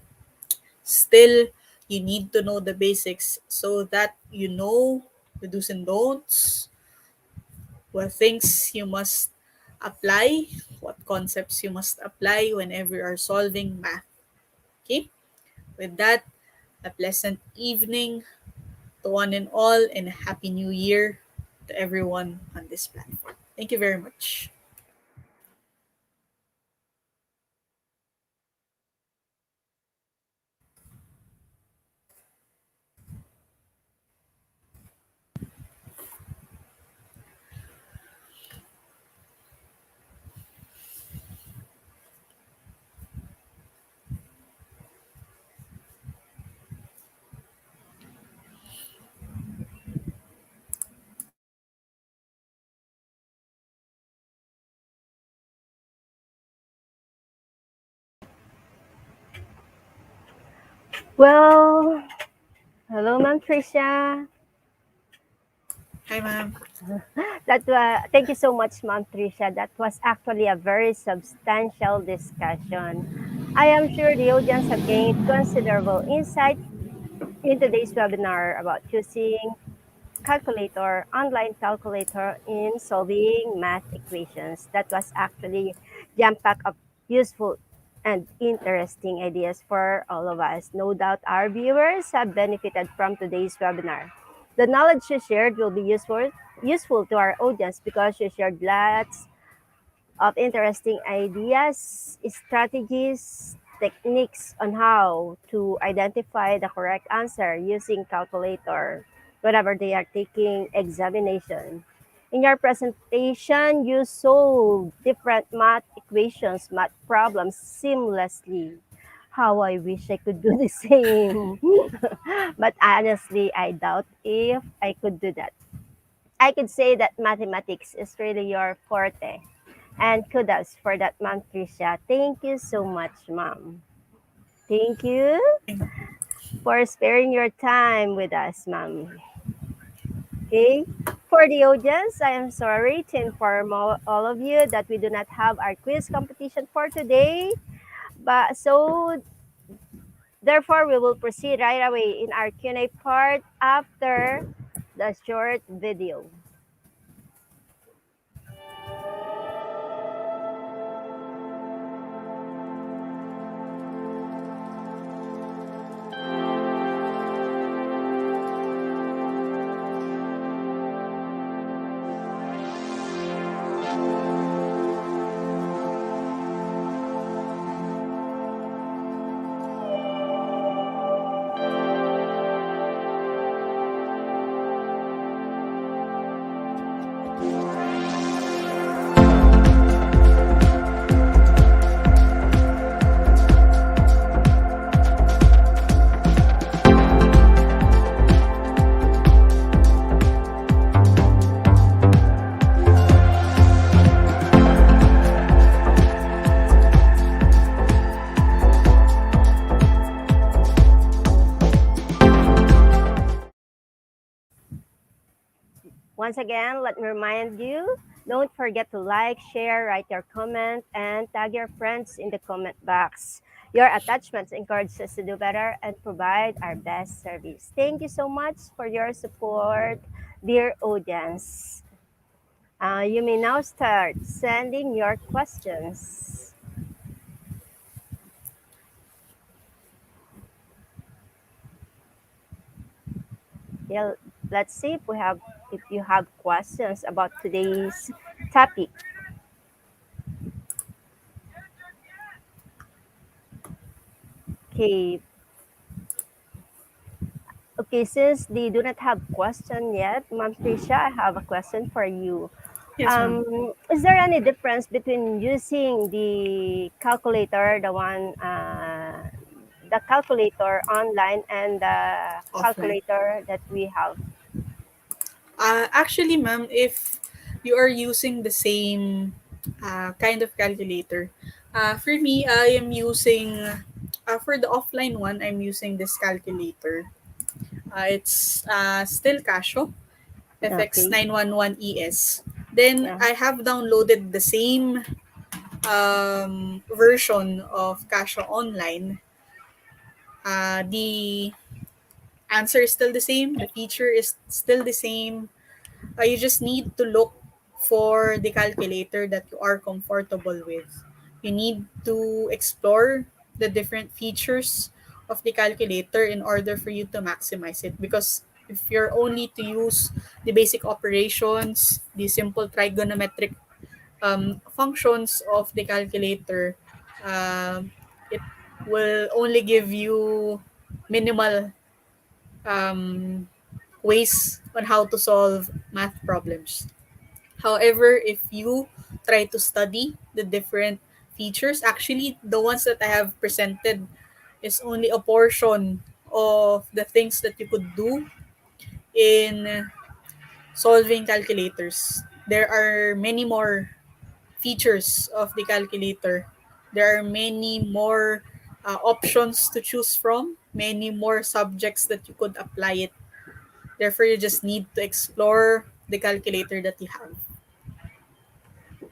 still you need to know the basics so that you know the do's and don'ts, what things you must apply, what concepts you must apply whenever you are solving math. Okay? With that, a pleasant evening to one and all, and a happy new year to everyone on this platform. Thank you very much. Well, hello, Ma'am Tricia. Hi, ma'am. Thank you so much, Ma'am Tricia. That was actually a very substantial discussion. I am sure the audience have gained considerable insight in today's webinar about using online calculator in solving math equations. That was actually jam-packed of useful and interesting ideas for all of us. No doubt our viewers have benefited from today's webinar. The knowledge you shared will be useful to our audience because you shared lots of interesting ideas, strategies, techniques on how to identify the correct answer using calculator whenever they are taking examination. In your presentation, you solved different math equations, math problems seamlessly. How I wish I could do the same. But honestly, I doubt if I could do that. I could say that mathematics is really your forte. And kudos for that, Ma'am Tricia. Thank you so much, Ma'am. Thank you for sparing your time with us, Ma'am. Okay. For the audience, I am sorry to inform all of you that we do not have our quiz competition for today. But so therefore, we will proceed right away in our Q&A part after the short video. Once again, let me remind you, don't forget to like, share, write your comment, and tag your friends in the comment box. Your attachments encourage us to do better and provide our best service. Thank you so much for your support, dear audience. You may now start sending your questions. Yeah, let's see if you have questions about today's topic. Okay. Okay, since they do not have question yet, Ma'am Tricia, I have a question for you. Yes, ma'am. Is there any difference between using the calculator online and the Offline. calculator that we have? Actually, ma'am, if you are using the same kind of calculator, for me, I am using, for the offline one, I'm using this calculator. It's still Casio Okay. FX911ES. Then Yeah. I have downloaded the same version of Casio online. The answer is still the same, the feature is still the same. You just need to look for the calculator that you are comfortable with. You need to explore the different features of the calculator in order for you to maximize it. Because if you're only to use the basic operations, the simple trigonometric functions of the calculator, it will only give you minimal um, ways on how to solve math problems. However, if you try to study the different features, actually, the ones that I have presented is only a portion of the things that you could do in solving calculators. There are many more features of the calculator. There are many more options to choose from, many more subjects that you could apply it. Therefore, you just need to explore the calculator that you have.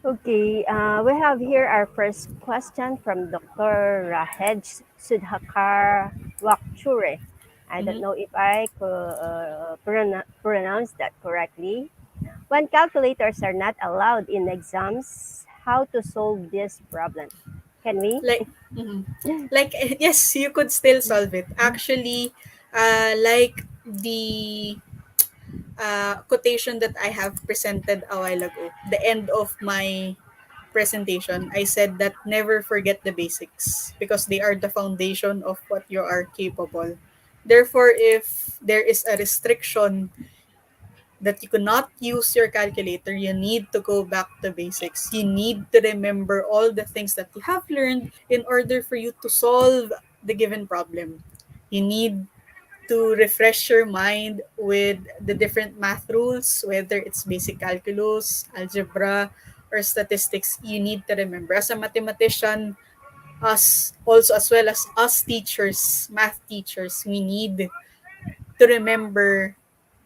Okay, we have here our first question from Dr. Rahej Sudhakar Wakchure. I don't Mhm. know if I could pronounce that correctly. When calculators are not allowed in exams, how to solve this problem? Can we? Like, mhm. Like yes, you could still solve it. Actually, like the quotation that I have presented a while ago, the end of my presentation, I said that never forget the basics because they are the foundation of what you are capable. Therefore, if there is a restriction that you cannot use your calculator, you need to go back to basics. You need to remember all the things that you have learned in order for you to solve the given problem. You need to refresh your mind with the different math rules, whether it's basic calculus, algebra, or statistics. You need to remember. As a mathematician, us also as well as us teachers, math teachers, we need to remember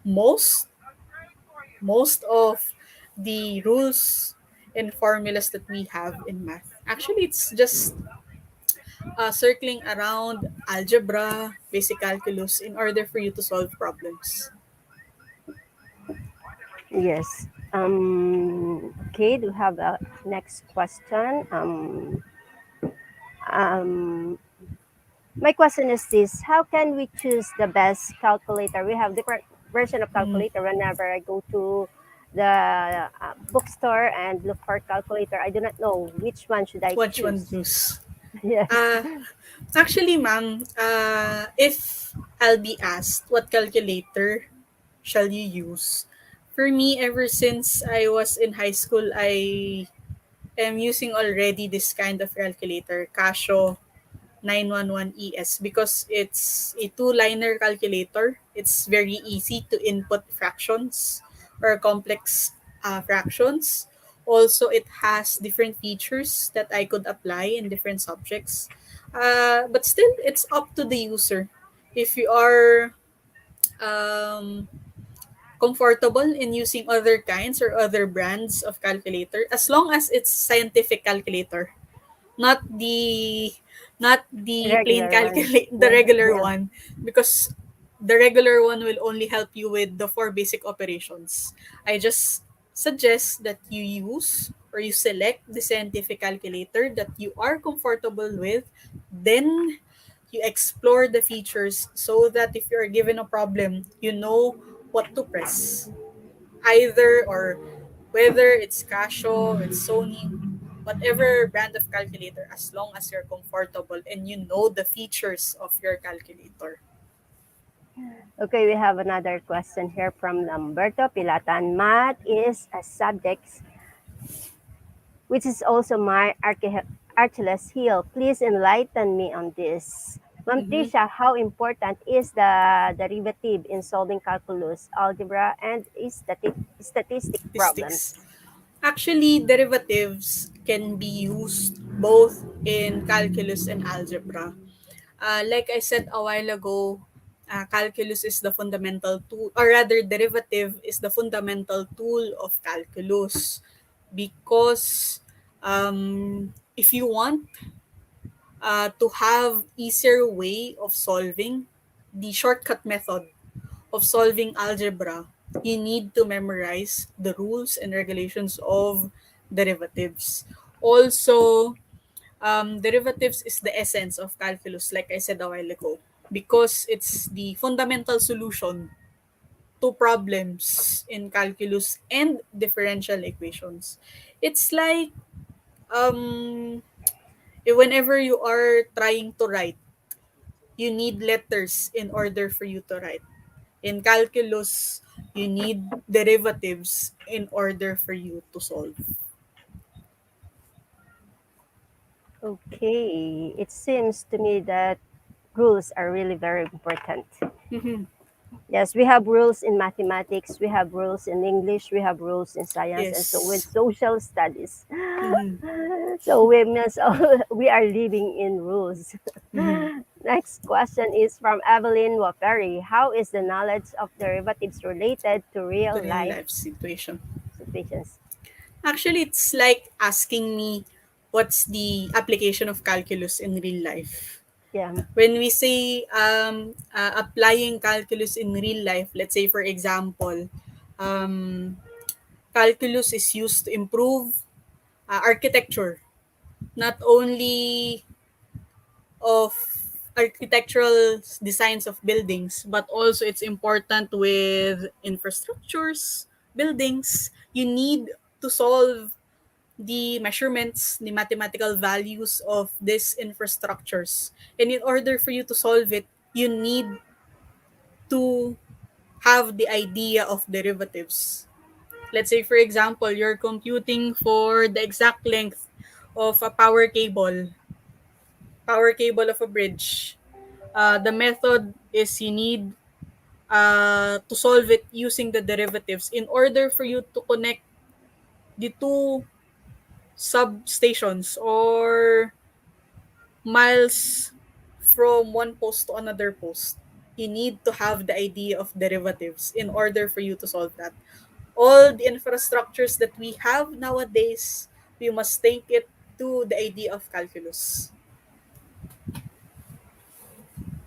most most of the rules and formulas that we have in math. Actually, it's just circling around algebra, basic calculus in order for you to solve problems. Yes. Okay, do you have a next question? Um, my question is this: how can we choose the best calculator? We have different version of Mm, calculator. Whenever I go to the bookstore and look for calculator, I do not know which one should I which one choose. use? Yes. Uh, Actually, ma'am, if I'll be asked what calculator shall you use, for me, ever since I was in high school, I am using already this kind of calculator, Casio 911ES, because it's a two-liner calculator. It's very easy to input fractions or complex fractions. Also, it has different features that I could apply in different subjects. But still, it's up to the user. If you are um, comfortable in using other kinds or other brands of calculator, as long as it's scientific calculator, not the plain Regular one. calculate the Yeah. regular Yeah. one, because the regular one will only help you with the four basic operations. I just suggests that you use or you select the scientific calculator that you are comfortable with. Then you explore the features so that if you're given a problem, you know what to press. Either or whether it's Casio, it's Sony, whatever brand of calculator, as long as you're comfortable and you know the features of your calculator. Okay, we have another question here from Lamberto Pilatan. Math is a subject which is also my Achilles heel. Please enlighten me on this. Ma'am Mm-hmm. Tricia, how important is the derivative in solving calculus, algebra, and statistic Statistics. problems? Actually, derivatives can be used both in calculus and algebra. Like I said a while ago, calculus is the fundamental tool, or rather, derivative is the fundamental tool of calculus. Because if you want to have easier way of solving the shortcut method of solving algebra, you need to memorize the rules and regulations of derivatives. Also, derivatives is the essence of calculus, like I said a while ago, because it's the fundamental solution to problems in calculus and differential equations. It's like um, whenever you are trying to write, you need letters in order for you to write. In calculus, you need derivatives in order for you to solve. Okay, it seems to me that rules are really very important. Mhm. Yes, we have rules in mathematics, we have rules in English, we have rules in science, and so with Yes. social studies. Mhm. So we must we are living in rules. Mhm. Next question is from Evelyn Waperi. How is the knowledge of derivatives related to The real real life life situation. situations? Actually, it's like asking me what's the application of calculus in real life. Yeah. When we say applying calculus in real life, let's say for example, um, calculus is used to improve architecture, not only of architectural designs of buildings, but also it's important with infrastructures, buildings. You need to solve the measurements, the mathematical values of these infrastructures. And in order for you to solve it, you need to have the idea of derivatives. Let's say, for example, you're computing for the exact length of a power cable of a bridge. The method is you need to solve it using the derivatives in order for you to connect the two substations or miles from one post to another post. You need to have the idea of derivatives in order for you to solve that. All the infrastructures that we have nowadays, we must take it to the idea of calculus.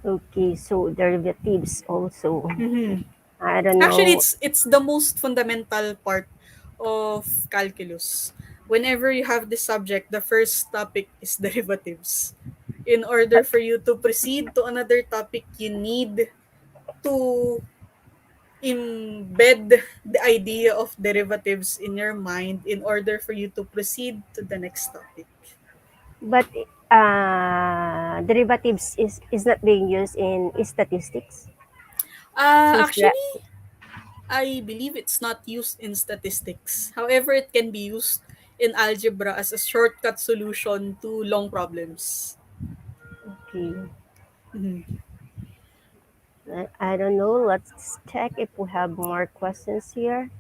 Okay, so derivatives also. Mhm. I don't Actually, know. it's the most fundamental part of calculus. Whenever you have this subject, the first topic is derivatives. In order for you to proceed to another topic, you need to embed the idea of derivatives in your mind in order for you to proceed to the next topic. But derivatives is not being used in statistics since Actually, I believe it's not used in statistics. However, it can be used in algebra as a shortcut solution to long problems. okay. Mhm. I don't know. Let's check if we have more questions here.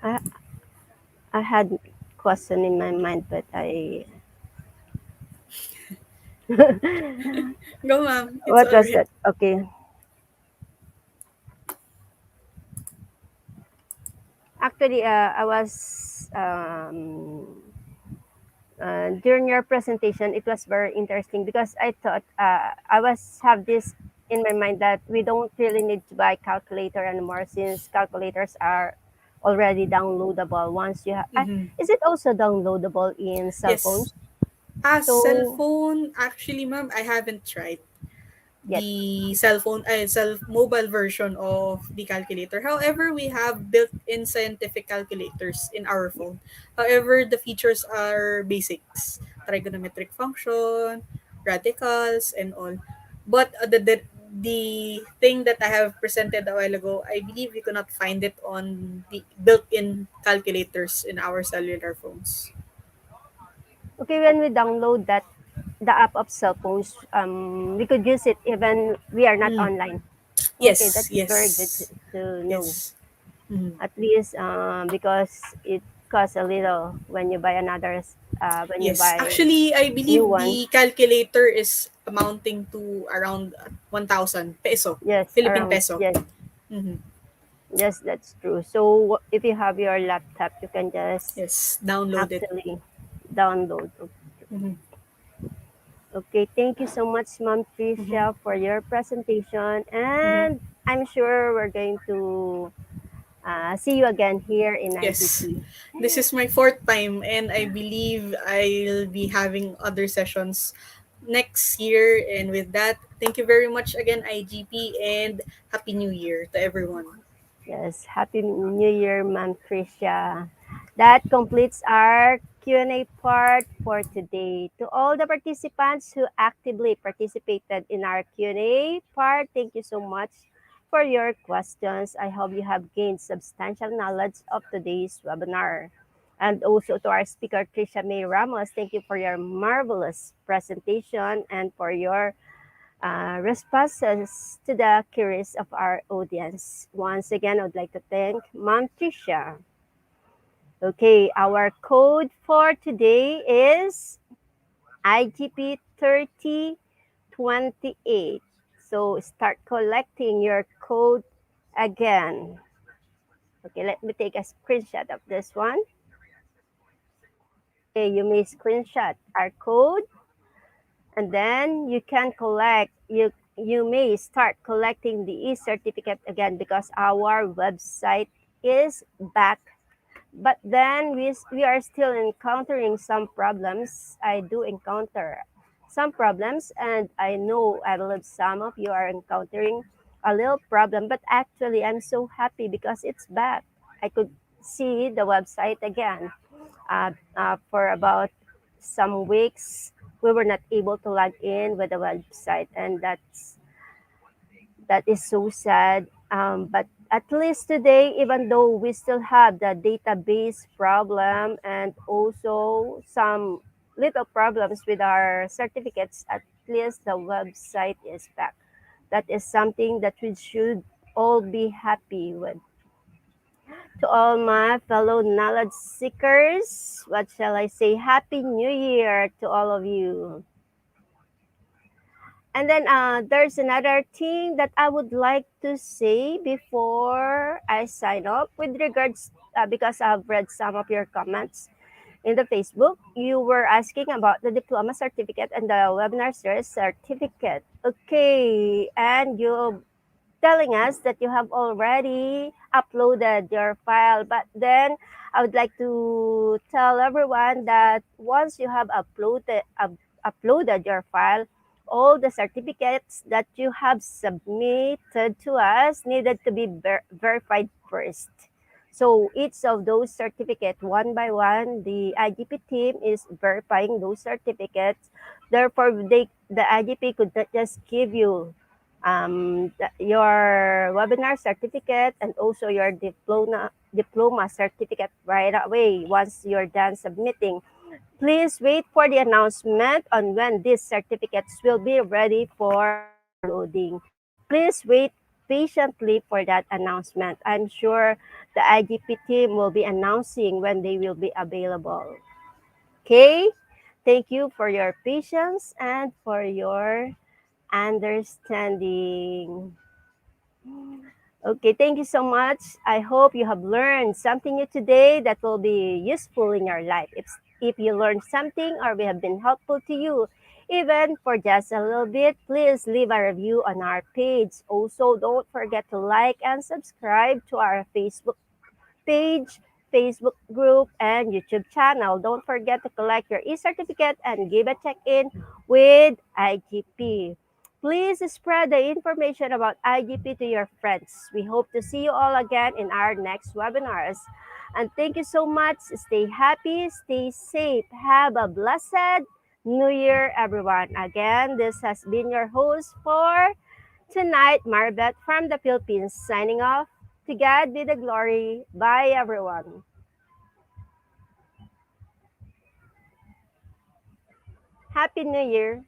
I I had question in my mind, but I Go, ma'am. It's what all was right. that? Okay. Actually, I was. during your presentation, it was very interesting because I thought I was have this in my mind that we don't really need to buy calculator anymore since calculators are already downloadable once you have. Mm-hmm. Is it also downloadable in cell Yes. phones? Cell So phone, actually, ma'am, I haven't tried yet, the cell phone, mobile version of the calculator. However, we have built-in scientific calculators in our phone. However, the features are basics: trigonometric function, radicals, and all. But the thing that I have presented a while ago, I believe we cannot find it on the built-in calculators in our cellular phones. okay, when we download that the app of cell phones, we could use it even we are not Mm. online. Okay, Yes, that's very good yes, to know. yes. Mhm. At least because it costs a little when you buy another when you Yes. buy Actually, I new believe one. the calculator is amounting to around 1,000 peso, Yes, Philippine around peso. yes, Mm-hmm. yes, that's true. So if you have your laptop, you can just Yes, download it. actually download. Mm-hmm. Okay, thank you so much, Mom Mm-hmm. Tricia, for your presentation, Mm-hmm. and I'm sure we're going to see you again here in Yes. IGP. This is my fourth time, and I believe I'll be having other sessions next year. And with that, thank you very much again, IGP, and Happy New Year to everyone. Yes, Happy New Year, Ma'am Tricia. That completes our Q&A part for today. To all the participants who actively participated in our Q&A part, thank you so much for your questions. I hope you have gained substantial knowledge of today's webinar. And also to our speaker, Tricia May Ramos, thank you for your marvelous presentation and for your responses to the queries of our audience. Once again, I would like to thank Mom Tricia. Okay, our code for today is IGP 3028. So start collecting your code again. Okay, let me take a screenshot of this one. Okay, you may screenshot our code and then you can collect you may start collecting the e-certificate again because our website is back, but then we are still encountering some problems. I do encounter some problems, and I know I believe some of you are encountering a little problem, but actually I'm so happy because it's back. I could see the website again. For about some weeks we were not able to log in with the website, and that is so sad. But at least today, even though we still have the database problem and also some little problems with our certificates, at least the website is back. That is something that we should all be happy with. To all my fellow knowledge seekers, what shall I say? Happy New Year to all of you. And then there's another thing that I would like to say before I sign off with regards, because I've read some of your comments in the Facebook. You were asking about the diploma certificate and the webinar series certificate. Okay, and you telling us that you have already uploaded your file. But then I would like to tell everyone that once you have uploaded your file, all the certificates that you have submitted to us needed to be verified first. So each of those certificates, one by one, the IGP team is verifying those certificates. Therefore, the IGP could not just give you your webinar certificate and also your diploma certificate right away once you're done submitting. Please wait for the announcement on when these certificates will be ready for uploading. Please wait patiently for that announcement. I'm sure the IGP team will be announcing when they will be available. Okay? Thank you for your patience and for your understanding. Okay, thank you so much. I hope you have learned something new today that will be useful in your life. If you learned something or we have been helpful to you, even for just a little bit, please leave a review on our page. Also, don't forget to like and subscribe to our Facebook page, Facebook group, and YouTube channel. Don't forget to collect your e-certificate and give a check-in with IGP. Please spread the information about IGP to your friends. We hope to see you all again in our next webinars. And thank you so much. Stay happy, stay safe. Have a blessed New Year, everyone. Again, this has been your host for tonight, Marbet from the Philippines, signing off. To God be the glory. Bye, everyone. Happy New Year.